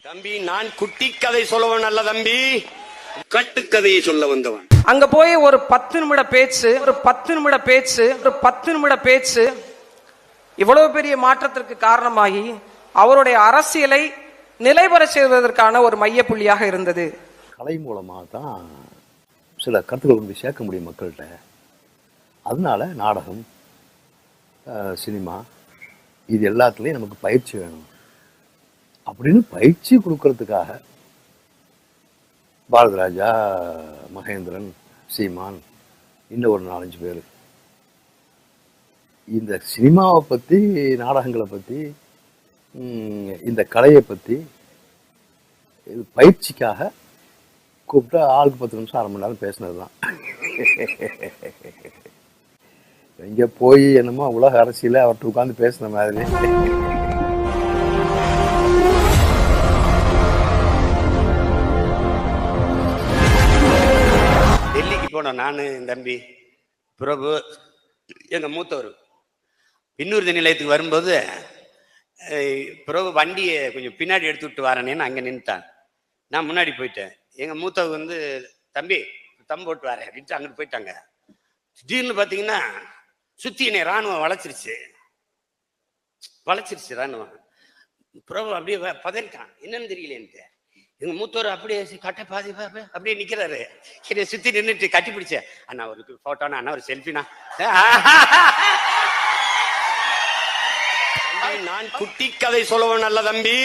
தம்பி, நான் குட்டி கதை சொல்லவன் அல்ல தம்பி, கட்டுக்கதையை சொல்ல வந்தவன். அங்க போய் ஒரு 10 நிமிட பேச்சு இவ்வளவு பெரிய மாற்றத்திற்கு காரணமாகி அவருடைய அரசியலை நிலைபெற செய்வதற்கான ஒரு மையப்புள்ளியாக இருந்தது. கலை மூலமாக தான் சில கருத்துக்கள் கொண்டு சேர்க்க முடியும் மக்கள்கிட்ட. அதனால நாடகம், சினிமா இது எல்லாத்துலேயும் நமக்கு பயிற்சி வேணும் அப்படின்னு பயிற்சி கொடுக்கறதுக்காக பாரதிராஜா, மகேந்திரன், சீமான், இன்னும் ஒரு 4-5 பேர் இந்த சினிமாவை பற்றி, நாடகங்களை பற்றி, இந்த கலையை பற்றி பயிற்சிக்காக கூப்பிட்டு ஆளுக்கு 10 நிமிஷம் 1/2 மணி நேரம் பேசினது தான். இங்கே போய் என்னமோ உலக அரசியல அவர்கிட்ட உட்காந்து பேசின மாதிரி. டெல்லிக்கு போனோம் நானு, தம்பி பிரபு, எங்க மூத்தவர். பின்னூர்தி நிலையத்துக்கு வரும்போது பிரபு வண்டியை கொஞ்சம் பின்னாடி எடுத்து விட்டு வரேன்னு அங்கே நின்றுட்டான். நான் முன்னாடி போயிட்டேன். எங்க மூத்தவர் தம்பி தம் போட்டு வரேன் அப்படின்ட்டு அங்கிட்டு போயிட்டாங்க. திடீர்னு பார்த்தீங்கன்னா சுத்தி என்னை ராணுவம் வளைச்சிருச்சு ராணுவம். பிரபு அப்படியே பதறிட்டான், என்னன்னு தெரியலேன்ட்டு. எங்க மூத்தவர் அப்படியே கட்டை பாதி அப்படியே நிக்கிறாரு. என்னை சுத்தி நின்றுட்டு கட்டி பிடிச்சேன். அண்ணா ஒரு போட்டோனா, அண்ணா ஒரு செல்ஃபினா. நான் குட்டி கதை சொல்லவன் அல்ல தம்பி,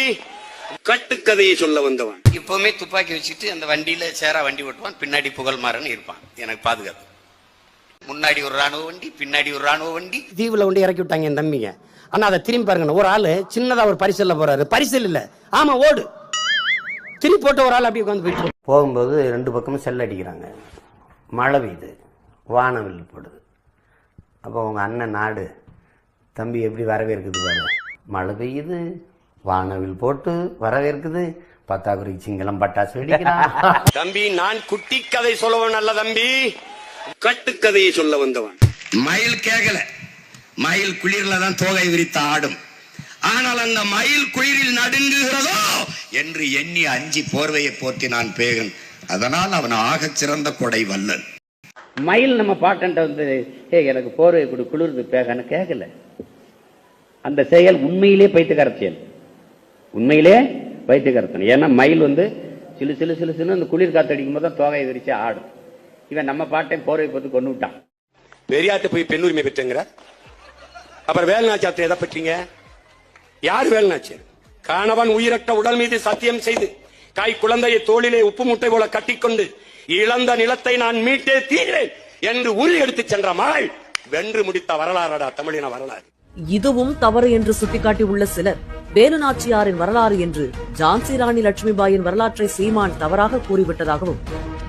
கட்டுக்கதையை சொல்ல வந்தவன். இப்பவுமே துப்பாக்கி வச்சுட்டு அந்த வண்டியில சேரா வண்டி ஓட்டுவான், பின்னாடி புகழ்மாறன் இருப்பான் எனக்கு பாதுகாப்பு. முன்னாடி ஒரு ராணுவ வண்டி, பின்னாடி ஒரு ராணுவ வண்டி. தீவுல கொண்டு இறக்கி விட்டாங்க என் தம்பிங்க. ஆனா அதை திரும்பி பாருங்க, ஒரு ஆளு சின்னதா ஒரு பரிசல்ல போறாரு, பரிசல் இல்ல, ஆமா ஓடு, திருப்பி போட்ட ஒரு ஆள் அப்படியே உட்காந்து போயிட்டு போகும்போது 2 பக்கமும் செல் அடிக்கிறாங்க. மழை பெய்யுது, வானவில் போடுது. அப்போ உங்க அண்ணன் நாடு தம்பி எப்படி வரவேற்குது பாரு. மழை பெய்யுது, வானவில் போட்டு வரவேற்குது, பத்தாக்குறைக்கு சிங்களம் பட்டாசு வெடிக்கிறான். தம்பி, நான் குட்டி கதை சொல்லவன் அல்ல தம்பி, கட்டுக்கதையை சொல்ல வந்தவன். மயில் கேகல, மயில் குளிர்ல தான் தோகை விரித்த ஆடும். ஆனால் அந்த மயில் குளிரில் நடுங்குகிறதோ என்று எண்ணி அஞ்சி போர்வையை போர்த்தி நான் பேகன். அதனால் அவன் ஆகச் சிறந்த கொடை வல்லன். மயில் நம்ம பாட்டன்ட்ட எனக்கு போர்வை கொடு, குளிர்ந்து பேகன்னு கேட்கல. அந்த செயல் உண்மையிலே பைத்தியக்கார செயல், உண்மையிலே பைத்தியக்காரத்தனம். ஏன்னா மயில் சிலு சிலு சிலு சிலு அந்த குளிர் காத்து அடிக்கும் போது தான் தோகையை விரிச்சு ஆடும். இவன் நம்ம பாட்டை போர்வை போட்டு கொண்டு விட்டான். பெரியார்ட்ட போய் பெண் உரிமை பெற்றுங்கிற, அப்புறம் வேலுநாச்சியார்ட்ட எதை பெற்றீங்க? யார் வேலுநாச்சியார்? கணவன் உயிரற்ற உடல் மீது சத்தியம் செய்து காய் குழந்தையை தோளிலே உப்பு முட்டை போல கட்டிக்கொண்டு இழந்த நிலத்தை நான் மீட்டே தீர்வேன் என்று உறுதி எடுத்து சென்ற மகள் வென்று முடித்த வரலாறடா தமிழின வரலாறு. இதுவும் தவறு என்று சுட்டிக்காட்டி உள்ள சிலர் வேலுநாச்சியாரின் வரலாறு என்று ஜான்சி ராணி லட்சுமிபாயின் வரலாற்றை சீமான் தவறாக கூறிவிட்டதாகவும்,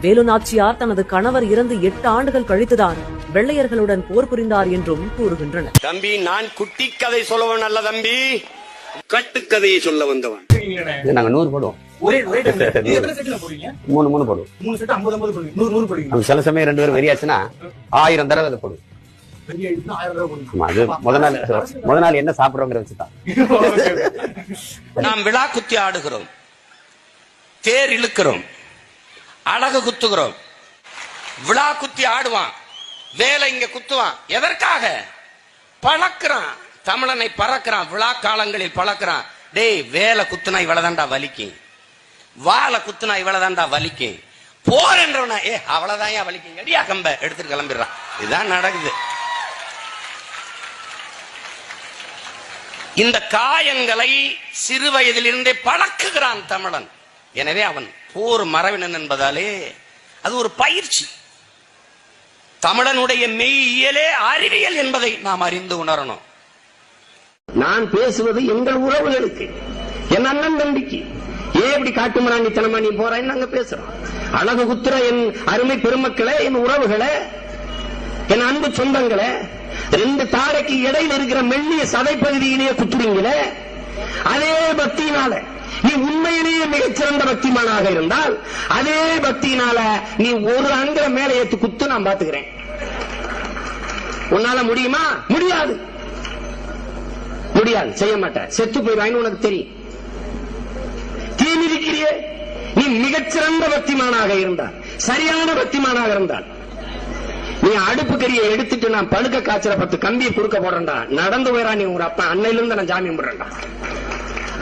வேலுநாச்சியார் தனது கணவர் இறந்து 8 ஆண்டுகள் கழித்துதான் வெள்ளையர்களுடன் போர் புரிந்தார் என்றும் கூறுகின்றனர். தம்பி, நான் குட்டி கதை சொல்லவன் அல்ல தம்பி, கட்டுக்கதையை சொல்ல வந்தவன். நாங்க 100 போடுவோம், 3 போடுவோம். சில சமயம் 2 பேரும் வெறியாச்சுன்னா 1000 தடவை அதை போடுவோம். அது முத நாள் என்ன சாப்பிடுறோங்கிற வச்சுதான். நாம் விழா குத்தி ஆடுகிறோம், தேர் இழுக்கிறோம், அழகு குத்துகிறோம். விழா குத்தி ஆடுவான், வேலை இங்க குத்துவான். எதற்காக? பழக்கிறான், தமிழனை பறக்கிறான், விழா காலங்களில் பழக்கிறான். டேய், வேலை குத்துனா இவ்வளவுதான்டா வலிக்கும், வாழை குத்துனா இவ்வளவுதான்டா வலிக்கும், போர் என்றவன அவ்வளவுதான் ஏன் வலிக்கும், எடியா கம்ப எடுத்துட்டு கிளம்பிடுறான். இதுதான் நடக்குது. இந்த காயங்களை சிறு வயதிலிருந்தே பழக்குகிறான் தமிழன். எனவே அவன் போர் மரபினன் என்பதாலே அது ஒரு பயிற்சி. தமிழனுடைய மெய்யியலே அறிவியல் என்பதை நாம் அறிந்து உணரணும். நான் பேசுவது எங்கள் உறவுகளுக்கு, என் அண்ணன் தம்பிக்கு. ஏன் இப்படி காட்டுமராண்டித்தனமா நீ போறான்னு நாங்க பேசுறோம். அழகு குத்துற என் அருமை பெருமக்களே, என் உறவுகளே, என் அன்பு சொந்தங்களே, 2 தாடைக்கு இடையில் இருக்கிற மெல்லிய சதை பகுதியிலேயே குத்துறீங்களே, அதே பக்தியினால நீ உண்மையிலேயே மிகச்சிறந்த பக்திமானாக இருந்தால் அதே பக்தியினால நீ ஒரு அங்குல மேல ஏத்து குத்து நான் பாத்துக்கிறேன். உன்னால முடியுமா? முடியாது, முடியாது, செய்ய மாட்டேன். செத்து போயிடுவான்னு உனக்கு தெரியும். தீமிதி நீ மிகச்சிறந்த பக்திமானாக இருந்தால், சரியான பக்திமானாக இருந்தால், நீ அடுப்பு கறியை எடுத்துட்டு நான் பழுக்க காய்ச்சல 10 கம்பியை குறுக்க போறேன்டா, நடந்து போயிடா நீ உங்க அப்பா. அன்னையில இருந்து நான் சாமி கும்பிடுறேன்டா.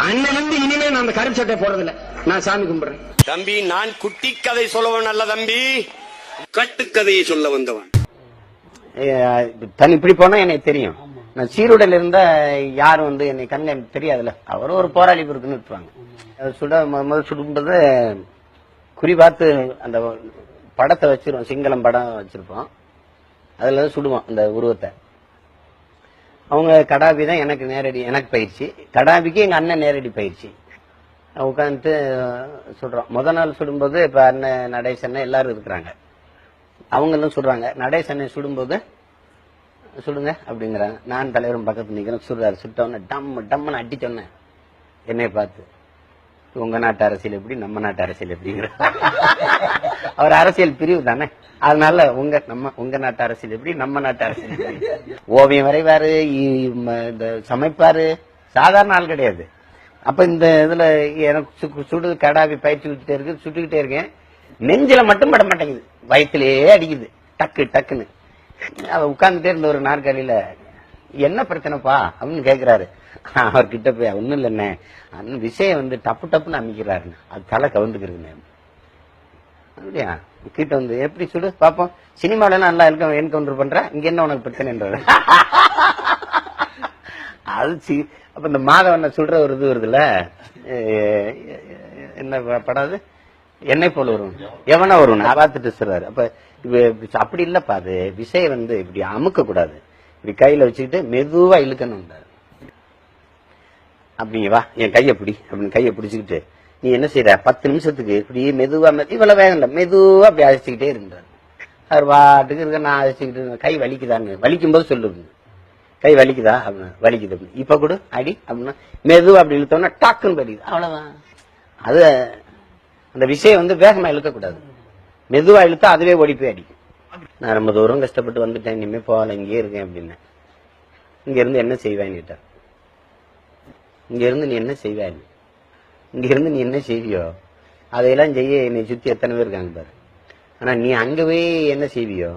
அன்னையில இருந்து இனிமே நான் அந்த கருப்பு சட்டை போறதில்ல, நான் சாமி கும்பிடுறேன். தம்பி, நான் குட்டி கதை சொல்லவன் அல்ல தம்பி, கட்டுக்கதையை சொல்ல வந்தவன். தன் இப்படி போனா எனக்கு தெரியும். நான் சீருடையில இருந்தா யாரும் வந்து என்னை கண்ணு எனக்கு தெரியாதுல்ல. அவரும் ஒரு போராளி இருக்குன்னு விட்டுருவாங்க. முதல் சுடும்போது குறி பார்த்து அந்த படத்தை வச்சிருவோம், சிங்களம் படம் வச்சிருப்போம், அதுல சுடுவோம் அந்த உருவத்தை. அவங்க கடாபி தான் எனக்கு நேரடி, எனக்கு பயிற்சி. கடாபிக்கு எங்க அண்ணன் நேரடி பயிற்சி. உட்காந்துட்டு சுடுறோம். முத நாள் சுடும்போது இப்ப அண்ணன் நடேசன் எல்லாரும் இருக்கிறாங்க. அவங்களும் சுடுறாங்க. நடேசனை சுடும்போது சுடுங்க அப்படிங்கிறாங்க. நான் தலைவரும் பக்கத்து நிக்கிறேன். சுடுறாரு. சுட்டவொன்னே டம்னு அடிச்சோன்னே என்னை பார்த்து, உங்க நாட்டு அரசியல் எப்படி, நம்ம நாட்டு அரசியல் எப்படிங்கிற. அவர் அரசியல் பிரிவு தானே, அதனால உங்க நாட்டு அரசியல் எப்படி, நம்ம நாட்டு அரசியல் எப்படி. ஓவியம் வரைவாரு, சமைப்பாரு, சாதாரண ஆள் கிடையாது. அப்ப இந்த இதுல எனக்கு சுடு கடாபி பயிற்சி விட்டுட்டே இருக்கு, சுட்டுக்கிட்டே இருக்கேன். நெஞ்சில மட்டும் பட மாட்டேங்குது, வயிற்றுலயே அடிக்குது டக்கு டக்குன்னு. அவ உட்கார்ந்துட்டே இருந்த ஒரு நாற்காலியில, என்ன பிரச்சனைப்பா அப்படின்னு கேக்குறாரு. அவர்கிட்ட போய், ஒண்ணும் இல்லைண்ணே, அண்ணன் விஷயம் வந்து டப்பு டப்புன்னு அமைக்கிறாருன்னு, அது தலை கவுந்துக்கிறதுண்ணே. அப்படியா? கிட்ட வந்து எப்படி சுடு பாப்போம், சினிமால நல்லா என்கவுண்டர் பண்ற, இங்க என்ன உனக்கு பிரச்சனைன்றது. அது அப்ப இந்த மாதவனை சுடுற ஒரு இது வருதுல்ல, என்ன படம் அது, என்னை போல வரும் எவனா வரும் பார்த்துட்டு சொல்றாரு. அப்ப அப்படி இல்லப்பா, அது விஷயம் வந்து இப்படி அமுக்க கூடாது, இப்படி கையில வச்சுக்கிட்டு மெதுவா இழுக்கணும். அப்படிங்க வா என் கையை பிடி அப்படின்னு கையை பிடிச்சுக்கிட்டு, நீ என்ன செய்யற 10 நிமிஷத்துக்கு இப்படி மெதுவா, இவ்வளவு வேகம் இல்ல, மெதுவா அப்படி அழைச்சிக்கிட்டே இருந்தாரு. அவர் பாட்டுக்கு இருக்க, நான் அழைச்சிக்கிட்டு, கை வலிக்குதான்னு, வலிக்கும் போது சொல்லுங்க, கை வலிக்குதா அப்படின்னு, வலிக்குது அப்படின்னு, இப்ப கூட அடி அப்படின்னா மெதுவா அப்படி இழுத்தோம்னா டாக்குன்னு வலிக்குது, அவ்வளவுதான். அது அந்த விஷயம் வந்து வேகமா இழுக்கக்கூடாது, மெதுவா இழுத்தா அதுவே ஓடி போய் அடிக்கும். நான் ரொம்ப தூரம் கஷ்டப்பட்டு வந்துட்டேன், இனிமே போகல, இங்கே இருக்கேன் அப்படின்னு. இங்க இருந்து என்ன செய்வேன்னு கேட்டார். இங்க இருந்து நீ என்ன செய்வாய், இங்க இருந்து நீ என்ன செய்வியோ அதையெல்லாம் செய்ய என்னை சுத்தி எத்தனை பேர் இருக்காங்க பாரு. ஆனா நீ அங்க போய் என்ன செய்வியோ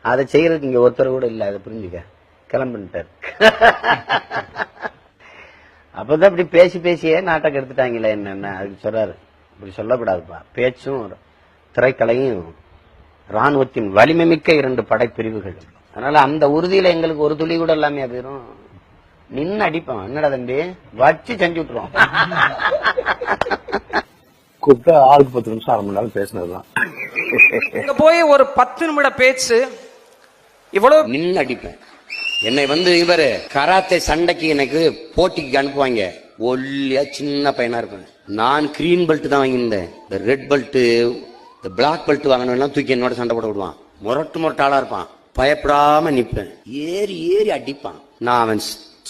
அதை செய்யறதுக்கு இங்க ஒருத்தர் கூட இல்ல, அதை புரிஞ்சுக்க, கிளம்பிட்டார். அப்பதான் இப்படி பேசி பேசியே நாட்டை எடுத்துட்டாங்களே என்னன்னா அதுக்கு சொல்றாரு, இப்படி சொல்லக்கூடாதுப்பா, பேச்சும் திரைக்கலையும் ராணுவத்தின் வலிமை மிக்க 2 படைப்பிரிவுகள். அதனால அந்த உறுதியில எங்களுக்கு ஒரு துளி கூட எல்லாமே போயிரும். நின்னு அடிப்போம், என்னடா தம்பி வச்சு செஞ்சு விட்டுருவோம். கூப்பிட்டா ஆளுக்கு 10 நிமிஷம் 1/2 மணி நேரம் பேசினதுதான். இங்க போய் ஒரு 10 நிமிட பேச்சு இவ்வளவு நின்னு அடிப்பேன். என்னை வந்து இவரு கராத்தே சண்டைக்கு எனக்கு போட்டிக்கு அனுப்புவாங்க. ஒல்லியா சின்ன பையனா இருப்பேன். நான் கிரீன் பெல்ட் தான் வாங்கியிருந்தேன். இந்த ரெட் பெல்ட், இந்த பிளாக் பெல்ட் வாங்கணும் தூக்கி என்னோட சண்டை போட விடுவான். முரட்டு ஆளா இருப்பான். பயப்படாம நிப்பேன். ஏறி ஏறி அடிப்பான். நான் அவன்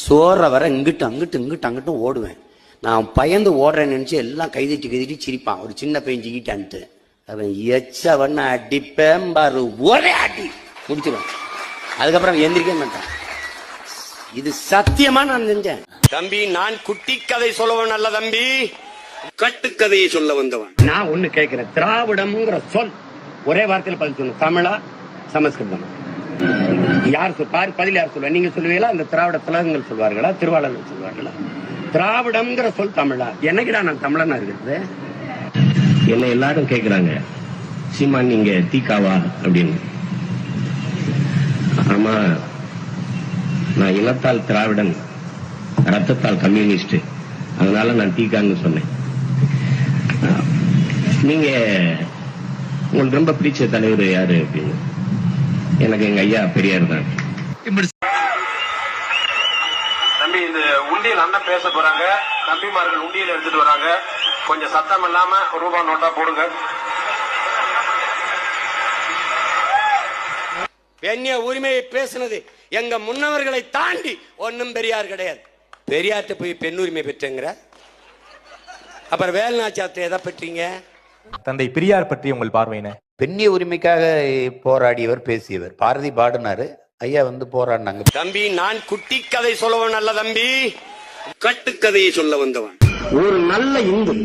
சோற வர இங்கிட்டு அங்கிட்டு ஓடுவேன். நான் பயந்து ஓடுறேன்னு நினைச்சு எல்லாம் கைதிட்டு சிரிப்பான். ஒரு சின்ன பையன் ஜிக்கிட்டான்ட்டு அவன் எச்சவன் அடிப்பேன் பாரு, ஒரே அடி முடிச்சிருவான். அதுக்கப்புறம் எந்திரிக்க மாட்டான். இது சத்தியமா நான் செஞ்சேன். தம்பி, நான் குட்டி கதை சொல்லவன் அல்ல தம்பி, கட்டுக்கதையை சொல்ல வந்தவன். நான் ஒண்ணு கேட்கிறேன், திராவிடம்ங்கிற சொல் ஒரே வார்த்தையில் பதில் சொல்லணும். தமிழா சமஸ்கிருதம்? யார் பதில் யார் சொல்லுவா? நீங்க சொல்லுவீங்களா? அந்த திராவிட திலகங்கள் சொல்வார்களா, திருவாளர்கள் சொல்வார்களா? திராவிடம்ங்கிற சொல் தமிழா? என்னைக்குடா நான் தமிழனா இருக்கிறது? என்ன எல்லாரும் கேக்குறாங்க, சீமான் நீங்க தீக்காவா அப்படின்னு. ஆமா, நான் இனத்தால் திராவிடன், ரத்தத்தால் கம்யூனிஸ்ட், அதனால நான் தீக்கான்னு சொன்னேன். நீங்க உங்களுக்கு ரொம்ப பிடிச்ச தலைவர் யாரு அப்படின்னு? எனக்கு எங்க ஐயா பெரியார் தான். தம்பி, இந்த உண்டியல் அண்ணன் பேச போறாங்க. தம்பிமார்கள் உண்டியல் எடுத்துட்டு வராங்க. கொஞ்சம் சத்தம் இல்லாம ரூபா நோட்டா போடுங்க. பெண்ணிய உரிமையை பேசுனது எங்க முன்னவர்களை தாண்டி ஒன்னும் பெரியார் கிடையாது. பெரியார்ட்ட போய் பெண் உரிமை பெற்றங்கிற, அப்புறம் வேலுநாச்சியார்ட்ட எதை பெற்றீங்க? தந்தை பெரியார் பற்றி உங்கள் பார்வையின? பெண்ணிய உரிமைக்காக போராடியவர், பேசியவர். பாரதி பாடினாரு, ஐயா வந்து போராடினாங்க. தம்பி, நான் குட்டி கதை சொல்லவன் அல்ல தம்பி, கட்டுக்கதையை சொல்ல வந்தவன். ஒரு நல்ல இந்து,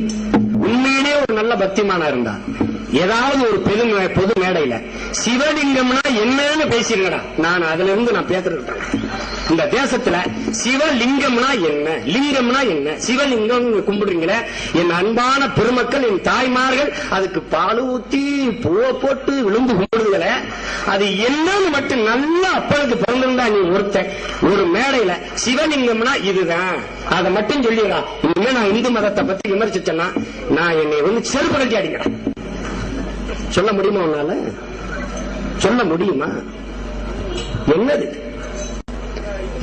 உண்மையிலே ஒரு நல்ல பக்திமானா இருந்தா ஏதாவது ஒரு பொது மேடையில சிவலிங்கம்னா என்னன்னு பேசிருக்கடா. நான் அதுல இருந்து நான் பேசுறேன். இந்த தேசத்துல சிவலிங்கம்னா என்ன, லிங்கம்னா என்ன, சிவலிங்கம் கும்பிடுறீங்களே என் அன்பான பெருமக்கள், என் தாய்மார்கள் அதுக்கு பால் ஊத்தி பூவை போட்டு விழுந்து கும்பிடுதுல, அது என்னன்னு மட்டும் நல்லா அப்பளுக்கு பிறந்திருந்தா நீ ஒருத்தன் ஒரு மேடையில சிவலிங்கம்னா இதுதான் அதை மட்டும் சொல்லிடா. இனிமே நான் இந்து மதத்தை பத்தி விமர்சிச்சேன்னா நான் என்னை வந்து செருப்பு கட்டி அடிக்கிறேன். சொல்ல முடியுமா உன்னால? சொல்ல முடியுமா? என்னது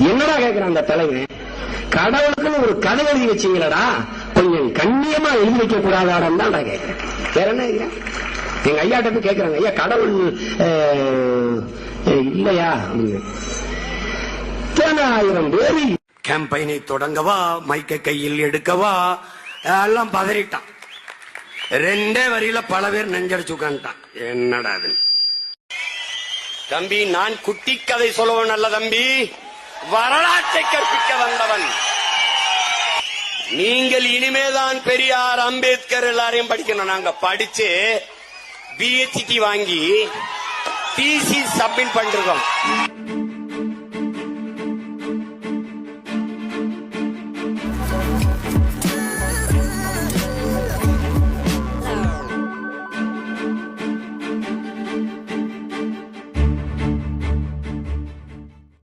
என்னடா கேக்குறான் அந்த தலைவன்? கடவுளுக்குன்னு ஒரு கதை எழுதி வச்சீங்களடா, கொஞ்சம் கண்ணியமா எழுதி வைக்க கூடாதான்னு தான் நான் கேட்கிறேன். வேற என்ன கேட்கிறேன்? எங்க ஐயாட்ட போய் கேட்கிறாங்க, ஐயா கடவுள் இல்லையா? 10,000 பேர் கேம்பெயினை தொடங்கவா, மைக்க கையில் எடுக்கவா, எல்லாம் பதறிட்டான். 2 வரியில பல பேர் நெஞ்சடிச்சு உட்காந்துட்டான். என்னடா அது தம்பி, நான் குட்டி கதை சொல்லுவன் அல்ல தம்பி, வரலாற்றை கற்பிக்க வந்தவன். நீங்கள் இனிமேதான் பெரியார், அம்பேத்கர் எல்லாரையும் படிக்கணும். நாங்க படிச்சு PhD வாங்கி TC சப்மிட் பண்ணிருக்கோம்.